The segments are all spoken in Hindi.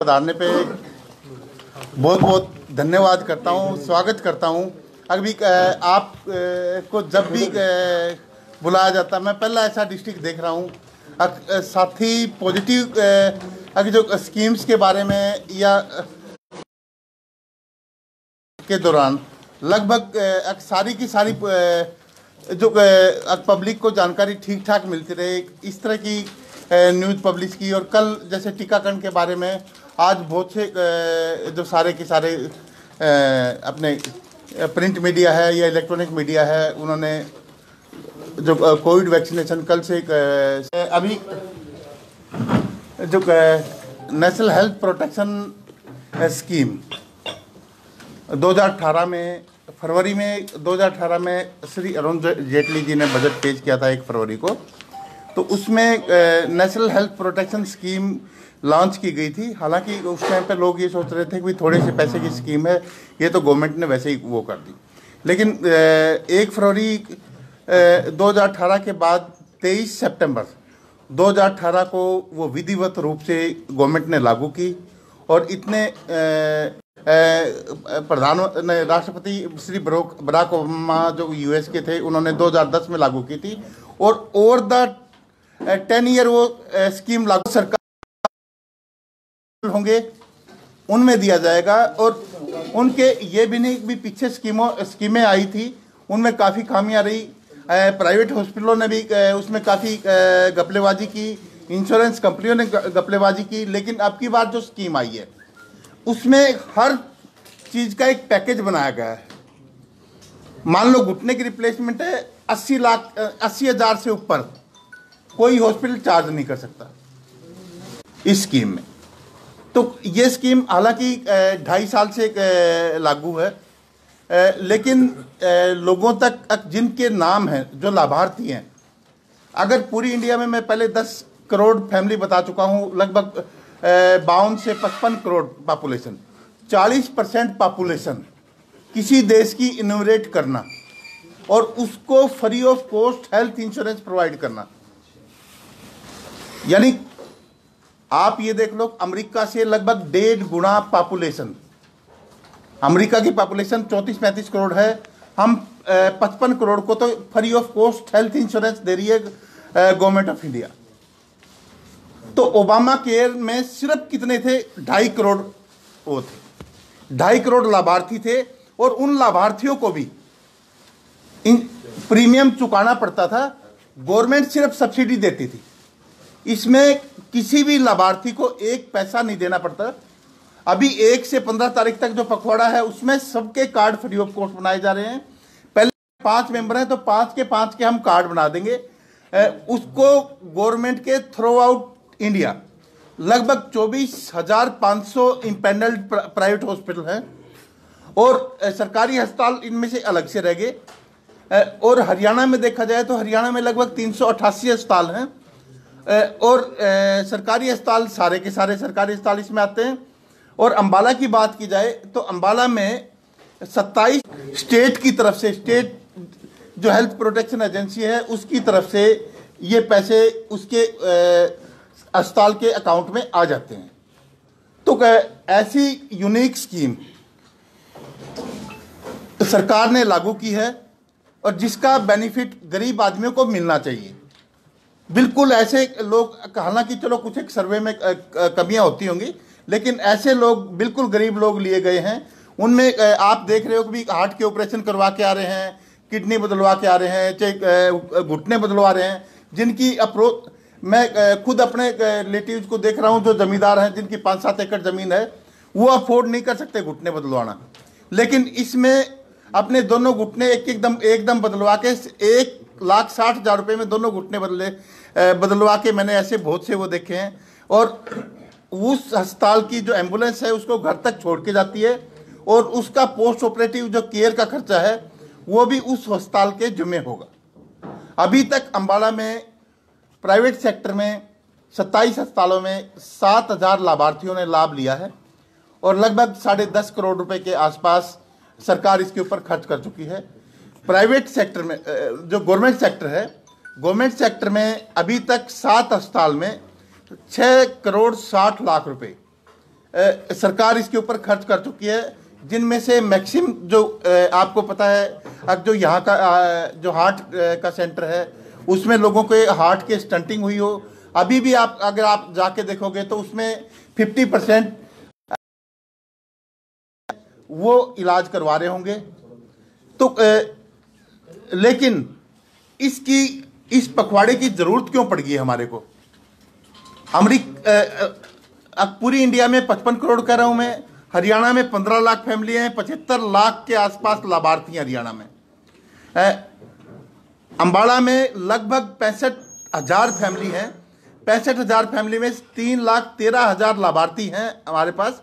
पधारने पे बहुत बहुत धन्यवाद करता हूँ, स्वागत करता हूँ। अभी आप को जब भी बुलाया जाता है, मैं पहला ऐसा डिस्ट्रिक्ट देख रहा हूँ। साथ ही पॉजिटिव अगर जो स्कीम्स के बारे में या के दौरान लगभग सारी की सारी जो पब्लिक को जानकारी ठीक ठाक मिलती रहे, इस तरह की न्यूज़ पब्लिश की। और कल जैसे टीकाकरण के बारे में आज बहुत से जो सारे के सारे अपने प्रिंट मीडिया है या इलेक्ट्रॉनिक मीडिया है, उन्होंने जो कोविड वैक्सीनेशन कल से अभी जो नेशनल हेल्थ प्रोटेक्शन स्कीम 2018 में फरवरी में 2018 में श्री अरुण जेटली जी ने बजट पेश किया था 1 फरवरी को। तो उसमें national health protection scheme launch की गई थी। हालांकि उस टाइम पे लोग ये सोच रहे थे कि थोड़े से पैसे की स्कीम है, ये तो गवर्नमेंट ने वैसे ही वो कर दी। लेकिन 1 फरवरी 2018 के बाद 23 सितंबर 2018 को वो विधिवत रूप से गवर्नमेंट ने लागू की। और इतने राष्ट्रपति श्री बराक ओबामा जो यूएस के थे, उन्होंने 2010 में लागू की थी। और ओवर द 10 ईयर वो स्कीम लागू सरकार होंगे उनमें दिया जाएगा। और उनके ये भी नहीं भी पीछे स्कीमें आई थी, उनमें काफ़ी खामियां रही। प्राइवेट हॉस्पिटलों ने भी उसमें काफ़ी गपलेबाजी की, इंश्योरेंस कंपनियों ने गपलेबाजी की। लेकिन अब की बार जो स्कीम आई है उसमें हर चीज़ का एक पैकेज बनाया गया है। मान लो घुटने की रिप्लेसमेंट है, 80,000 से ऊपर कोई हॉस्पिटल चार्ज नहीं कर सकता इस स्कीम में। तो ये स्कीम हालांकि 2.5 साल से लागू है, लेकिन लोगों तक जिनके नाम हैं, जो लाभार्थी हैं, अगर पूरी इंडिया में मैं पहले 10 करोड़ फैमिली बता चुका हूँ, लगभग 52 से 55 करोड़ पॉपुलेशन, 40% पॉपुलेशन किसी देश की इनोवेट करना और उसको free of cost health insurance provide करना। यानी आप ये देख लो, अमेरिका से लगभग 1.5 गुना पॉपुलेशन, अमेरिका की पॉपुलेशन 34-35 करोड़ है, हम 55 करोड़ को तो free of cost health insurance दे रही है गवर्नमेंट ऑफ इंडिया। तो ओबामा केयर में सिर्फ कितने थे? 2.5 करोड़ वो थे, 2.5 करोड़ लाभार्थी थे। और उन लाभार्थियों को भी प्रीमियम चुकाना पड़ता था, गवर्नमेंट सिर्फ सब्सिडी देती थी। इसमें किसी भी लाभार्थी को 1 पैसा नहीं देना पड़ता। अभी 1 से 15 तारीख तक जो पखवाड़ा है उसमें सबके कार्ड फ्री ऑफ कॉस्ट बनाए जा रहे हैं। पहले 5 मेंबर हैं तो 5 के 5 के हम कार्ड बना देंगे। उसको गवर्नमेंट के थ्रू आउट इंडिया लगभग 24,500 इंपैनल्ड प्राइवेट हॉस्पिटल हैं और सरकारी अस्पताल इनमें से अलग से रह गए। और हरियाणा में देखा जाए तो हरियाणा में लगभग 388 अस्पताल हैं और सरकारी अस्पताल, सारे के सारे सरकारी अस्पताल इसमें आते हैं। और अंबाला की बात की जाए तो अंबाला में 27 स्टेट की तरफ से, स्टेट जो हेल्थ प्रोटेक्शन एजेंसी है उसकी तरफ से ये पैसे उसके अस्पताल के अकाउंट में आ जाते हैं। तो ऐसी यूनिक स्कीम सरकार ने लागू की है और जिसका बेनिफिट गरीब आदमियों को मिलना चाहिए। बिल्कुल ऐसे लोग, हालांकि चलो कुछ एक सर्वे में कमियां होती होंगी, लेकिन ऐसे लोग बिल्कुल गरीब लोग लिए गए हैं। उनमें आप देख रहे हो कि भी हार्ट के ऑपरेशन करवा के आ रहे हैं, किडनी बदलवा के आ रहे हैं, चाहे घुटने बदलवा रहे हैं, जिनकी अप्रोच, मैं खुद अपने रिलेटिव्स को देख रहा हूं जो जमींदार हैं, जिनकी 5-7 एकड़ ज़मीन है, वो अफोर्ड नहीं कर सकते घुटने बदलवाना। लेकिन इसमें अपने दोनों घुटने एकदम बदलवा के 1,60,000 रुपये में दोनों घुटने बदलवा के मैंने ऐसे बहुत से वो देखे हैं। और उस अस्पताल की जो एम्बुलेंस है उसको घर तक छोड़ के जाती है और उसका पोस्ट ऑपरेटिव जो केयर का खर्चा है वो भी उस अस्पताल के जिम्मे होगा। अभी तक अंबाला में प्राइवेट सेक्टर में 27 अस्पतालों में 7,000 लाभार्थियों ने लाभ लिया है और लगभग 10.5 करोड़ रुपए के आसपास सरकार इसके ऊपर खर्च कर चुकी है। प्राइवेट सेक्टर में जो गवर्नमेंट सेक्टर है, गवर्नमेंट सेक्टर में अभी तक 7 अस्पताल में 6 करोड़ 60 लाख रुपए सरकार इसके ऊपर खर्च कर चुकी है, जिनमें से मैक्सिम जो आपको पता है, अब जो यहाँ का जो हार्ट का सेंटर है उसमें लोगों के हार्ट के स्टंटिंग हुई हो, अभी भी आप अगर आप जाके देखोगे तो उसमें 50% वो इलाज करवा रहे होंगे। तो लेकिन इस पखवाड़े की जरूरत क्यों पड़ गई है हमारे को? अब पूरी इंडिया में 55 करोड़ कह रहा हूं मैं, हरियाणा में 15 लाख फैमिली हैं, 75 लाख के आसपास लाभार्थी हैं हरियाणा में। अंबाला में लगभग 65,000 फैमिली हैं, 65,000 फैमिली में 3,13,000 लाभार्थी हैं हमारे पास।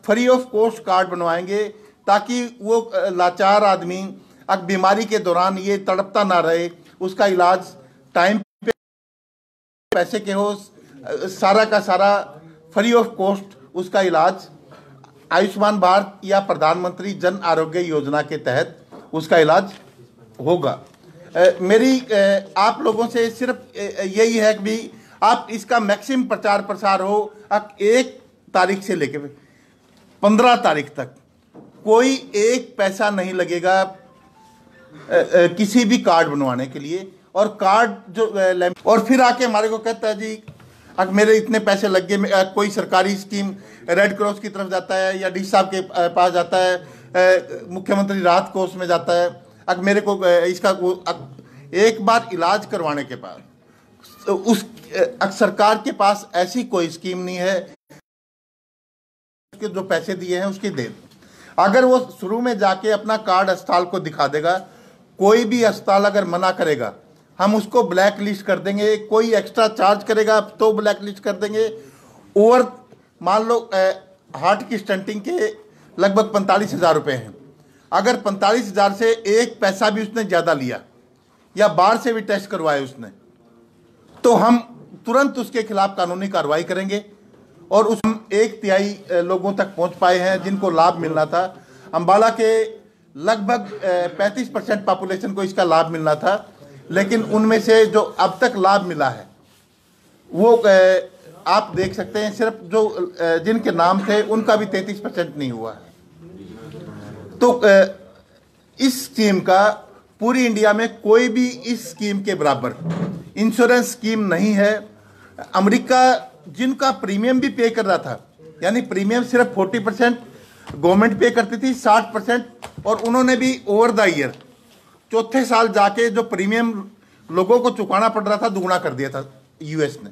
फ्री ऑफ कॉस्ट कार्ड बनवाएंगे ताकि वो लाचार आदमी अब बीमारी के दौरान ये तड़पता ना रहे, उसका इलाज टाइम पे पैसे के हो, सारा का सारा फ्री ऑफ कॉस्ट उसका इलाज आयुष्मान भारत या प्रधानमंत्री जन आरोग्य योजना के तहत उसका इलाज होगा। मेरी आप लोगों से सिर्फ यही है कि भी आप इसका मैक्सिमम प्रचार प्रसार हो। 1 तारीख से लेकर 15 तारीख तक कोई एक पैसा नहीं लगेगा किसी भी कार्ड बनवाने के लिए। और कार्ड जो और फिर आके हमारे को कहता है जी अब मेरे इतने पैसे लग गए, कोई सरकारी स्कीम रेड क्रॉस की तरफ जाता है या डी साहब के पास जाता है, मुख्यमंत्री राहत कोष में जाता है। अब मेरे को इसका एक बार इलाज करवाने के बाद तो उस सरकार के पास ऐसी कोई स्कीम नहीं है कि जो पैसे दिए हैं उसके दे। अगर वो शुरू में जाके अपना कार्ड अस्पताल को दिखा देगा, कोई भी अस्पताल अगर मना करेगा हम उसको ब्लैक लिस्ट कर देंगे, कोई एक्स्ट्रा चार्ज करेगा तो ब्लैक लिस्ट कर देंगे। और मान लो हार्ट की स्टंटिंग के लगभग 45,000 रुपये हैं, अगर 45,000 से एक पैसा भी उसने ज़्यादा लिया या बाहर से भी टेस्ट करवाए उसने, तो हम तुरंत उसके खिलाफ कानूनी कार्रवाई करेंगे। और उस 1/3 लोगों तक पहुंच पाए हैं जिनको लाभ मिलना था। अंबाला के लगभग 35% पॉपुलेशन को इसका लाभ मिलना था, लेकिन उनमें से जो अब तक लाभ मिला है वो आप देख सकते हैं, सिर्फ जो जिनके नाम थे उनका भी 33% नहीं हुआ है। तो इस स्कीम का पूरी इंडिया में कोई भी इस स्कीम के बराबर इंश्योरेंस स्कीम नहीं है। अमेरिका जिनका प्रीमियम भी पे कर रहा था, यानी प्रीमियम सिर्फ 40% गवर्नमेंट पे करती थी, 60%, और उन्होंने भी ओवर द ईयर चौथे साल जाके जो प्रीमियम लोगों को चुकाना पड़ रहा था दुगना कर दिया था यूएस ने।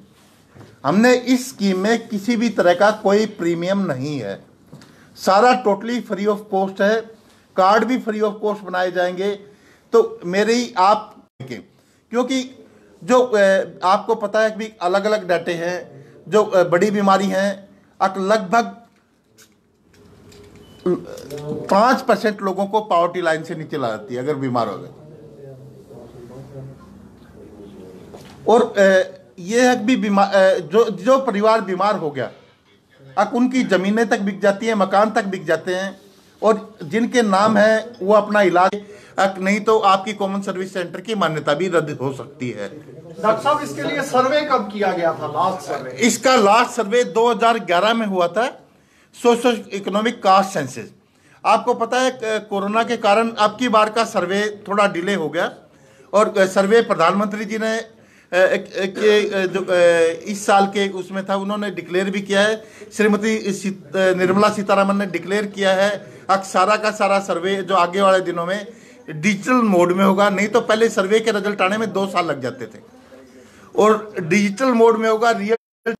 हमने इस स्कीम में किसी भी तरह का कोई प्रीमियम नहीं है, सारा टोटली फ्री ऑफ कॉस्ट है। कार्ड भी फ्री ऑफ कॉस्ट बनाए जाएंगे। तो मेरी आप क्योंकि जो आपको पता है कि अलग अलग डाटे हैं, जो बड़ी बीमारी हैं लगभग 5% लोगों को पॉवर्टी लाइन से नीचे ला जाती है अगर बीमार हो गए। और ये है कि जो परिवार बीमार हो गया अब उनकी जमीनें तक बिक जाती हैं, मकान तक बिक जाते हैं, और जिनके नाम है वो अपना इलाज नहीं तो आपकी कॉमन सर्विस सेंटर की मान्यता भी रद्द हो सकती है। डॉक्टर साहब, इसके लिए सर्वे कब किया गया था? लास्ट सर्वे इसका लास्ट सर्वे 2011 में हुआ था, सोशल इकोनॉमिक कास्ट सेंसस। आपको पता है कोरोना के कारण अब की बार का सर्वे थोड़ा डिले हो गया, और सर्वे प्रधानमंत्री जी ने जो इस साल के उसमें था उन्होंने डिक्लेयर भी किया है। श्रीमती निर्मला सीतारमन ने डिक्लेयर किया है अब सारा का सारा सर्वे जो आगे वाले दिनों में डिजिटल मोड में होगा। नहीं तो पहले सर्वे के रिजल्ट आने में 2 साल लग जाते थे, और डिजिटल मोड में होगा। रियल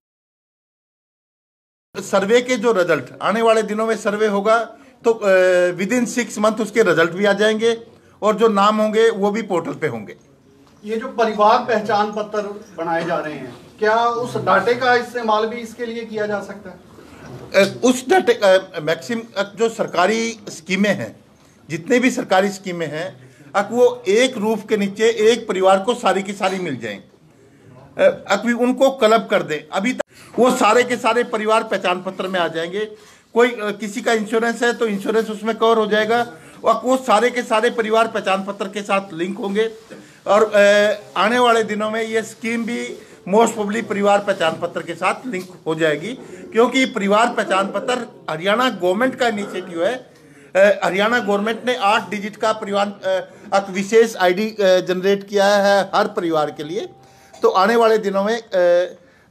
सर्वे के जो रिजल्ट आने वाले दिनों में सर्वे होगा तो विदिन 6 मंथ उसके रिजल्ट भी आ जाएंगे, और जो नाम होंगे वो भी पोर्टल पे होंगे। ये जो परिवार पहचान पत्र बनाए जा रहे हैं, क्या उस डाटे का इस्तेमाल भी इसके लिए किया जा सकता है? उस डाटे मैक्सिमम जो सरकारी स्कीमें हैं, जितने भी सरकारी स्कीमें हैं, अब वो एक रूफ के नीचे एक परिवार को सारी की सारी मिल जाएं। अभी उनको क्लब कर दें, अभी तक वो सारे के सारे परिवार पहचान पत्र में आ जाएंगे। कोई किसी का इंश्योरेंस है तो इंश्योरेंस उसमें कवर हो जाएगा, और वो सारे के सारे परिवार पहचान पत्र के साथ लिंक होंगे। और आने वाले दिनों में ये स्कीम भी मोस्ट प्रोबेबली परिवार पहचान पत्र के साथ लिंक हो जाएगी, क्योंकि परिवार पहचान पत्र हरियाणा गवर्नमेंट का इनिशिएटिव है। हरियाणा गवर्नमेंट ने 8 डिजिट का परिवार विशेष आईडी जनरेट किया है हर परिवार के लिए। तो आने वाले दिनों में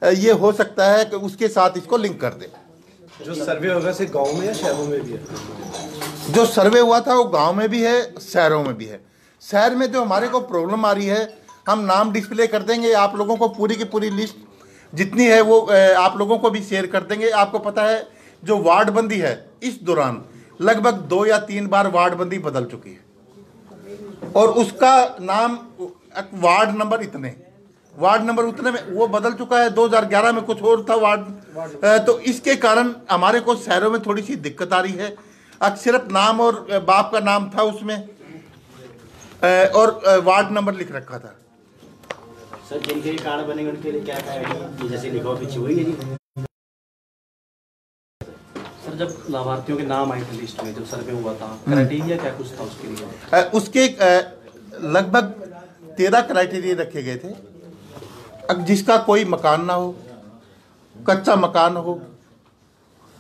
ये हो सकता है कि उसके साथ इसको लिंक कर दे। जो सर्वे होगा सिर्फ गाँव में या शहरों में भी है? जो सर्वे हुआ था वो गांव में भी है, शहरों में भी है। शहर में जो हमारे को प्रॉब्लम आ रही है, हम नाम डिस्प्ले कर देंगे, आप लोगों को पूरी की पूरी लिस्ट जितनी है वो आप लोगों को भी शेयर कर देंगे। आपको पता है जो वार्ड बंदी है, इस दौरान लगभग 2 या 3 बार वार्ड बंदी बदल चुकी है, और उसका नाम वार्ड नंबर उतने में वो बदल चुका है। 2011 में कुछ और था वार्ड। तो इसके कारण हमारे को शहरों में थोड़ी सी दिक्कत आ रही है। सिर्फ नाम और बाप का नाम था उसमें, और वार्ड नंबर लिख रखा था। सर, जिनके कार्ड बनेंगे उनके लिए क्या है, जैसे लिखा पीछे वही है जी? सर, जब लाभार्थियों के नाम आए थे लिस्ट में, जब सर्वे हुआ था, क्राइटेरिया क्या कुछ था उसके लिए? उसके लगभग 13 क्राइटेरिया रखे गए थे। अब जिसका कोई मकान ना हो, कच्चा मकान हो,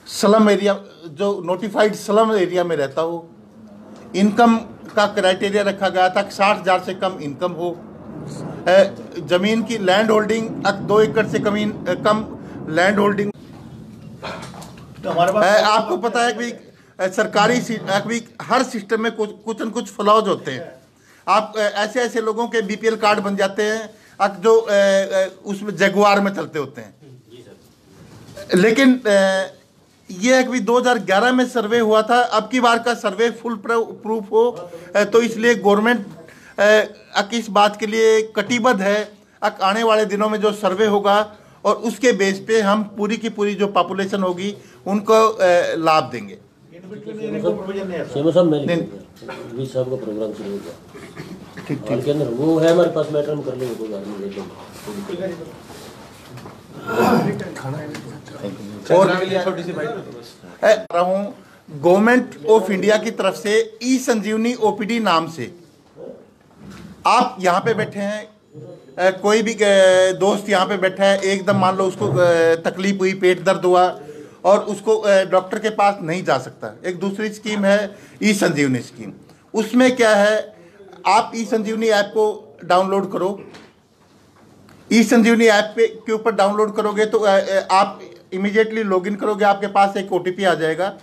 स्लम एरिया, जो नोटिफाइड स्लम एरिया में रहता हो, इनकम का क्राइटेरिया रखा गया था 60,000 से कम इनकम हो, जमीन की लैंड होल्डिंग 2 एकड़ से कम लैंड होल्डिंग। तो हमारे पास आपको पता है कि सरकारी हर सिस्टम में कुछ न कुछ फ्लॉज होते हैं। आप ऐसे लोगों के बीपीएल कार्ड बन जाते हैं जो उसमें जगुआर में चलते होते हैं। लेकिन ये है कि 2011 में सर्वे हुआ था, अब की बार का सर्वे फुल प्रूफ हो, तो इसलिए गवर्नमेंट इस बात के लिए कटिबद्ध है। आने वाले दिनों में जो सर्वे होगा और उसके बेस पे हम पूरी की पूरी जो पॉपुलेशन होगी उनको लाभ देंगे। साहब का प्रोग्राम शुरू हो गया, ठीक के अंदर वो है हमारे पास, मैटर हम कर लेंगे, कोई बात नहीं। और छोटी सी बात रहा हूँ, गवर्नमेंट ऑफ इंडिया की तरफ से ई संजीवनी ओपीडी नाम से आप यहाँ पे बैठे हैं, कोई भी दोस्त यहाँ पे बैठा है, एकदम मान लो उसको तकलीफ हुई, पेट दर्द हुआ और उसको डॉक्टर के पास नहीं जा सकता। एक दूसरी स्कीम है ई संजीवनी स्कीम। उसमें क्या है, आप ई संजीवनी ऐप को डाउनलोड करो। ई संजीवनी ऐप के ऊपर डाउनलोड करोगे तो आप इमीडिएटली लॉगिन करोगे, आपके पास एक ओटीपी आ जाएगा।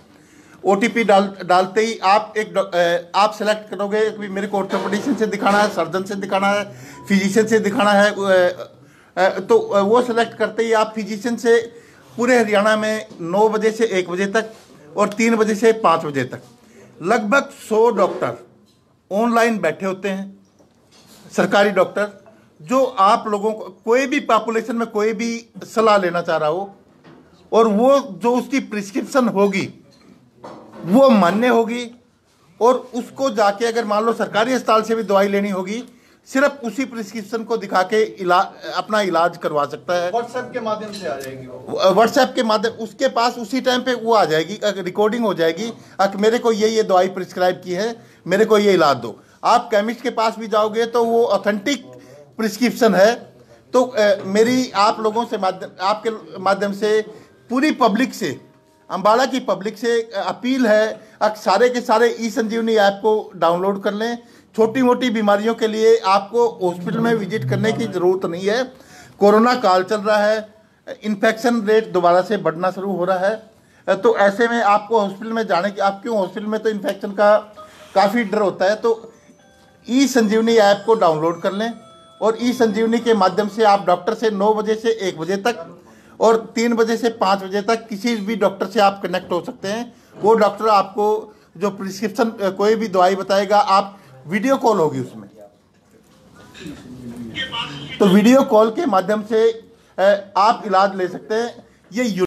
ओटीपी डालते ही आप सेलेक्ट करोगे कि मेरे को ऑर्थोपेडिशियन से दिखाना है, सर्जन से दिखाना है, फिजिशियन से दिखाना है। तो वो सेलेक्ट करते ही आप फिजिशियन से पूरे हरियाणा में 9 बजे से 1 बजे तक और 3 बजे से 5 बजे तक लगभग 100 डॉक्टर ऑनलाइन बैठे होते हैं, सरकारी डॉक्टर, जो आप लोगों को कोई भी पॉपुलेशन में कोई भी सलाह लेना चाह रहा हो, और वो जो उसकी प्रिस्क्रिप्शन होगी वो मान्य होगी, और उसको जाके अगर मान लो सरकारी अस्पताल से भी दवाई लेनी होगी, सिर्फ उसी प्रिस्क्रिप्शन को दिखा के अपना इलाज करवा सकता है। व्हाट्सएप के माध्यम से आ जाएगी वो, व्हाट्सएप के माध्यम, उसके पास उसी टाइम पे वो आ जाएगी, रिकॉर्डिंग हो जाएगी कि मेरे को ये दवाई प्रिस्क्राइब की है, मेरे को ये इलाज दो। आप केमिस्ट के पास भी जाओगे तो वो ऑथेंटिक प्रिस्क्रिप्शन है। तो मेरी आप लोगों से आपके माध्यम से पूरी पब्लिक से, अम्बाला की पब्लिक से अपील है, सारे के सारे ई संजीवनी ऐप को डाउनलोड कर लें। छोटी मोटी बीमारियों के लिए आपको हॉस्पिटल में विजिट करने की ज़रूरत नहीं है। कोरोना काल चल रहा है, इन्फेक्शन रेट दोबारा से बढ़ना शुरू हो रहा है, तो ऐसे में आपको हॉस्पिटल में जाने की, आप क्यों हॉस्पिटल में तो इन्फेक्शन का काफ़ी डर होता है। तो ई संजीवनी ऐप को डाउनलोड कर लें, और ई संजीवनी के माध्यम से आप डॉक्टर से 9 बजे से 1 बजे तक और 3 बजे से 5 बजे तक किसी भी डॉक्टर से आप कनेक्ट हो सकते हैं। वो डॉक्टर आपको जो प्रिस्क्रिप्शन कोई भी दवाई बताएगा, आप वीडियो कॉल होगी उसमें, तो वीडियो कॉल के माध्यम से आप इलाज ले सकते हैं। ये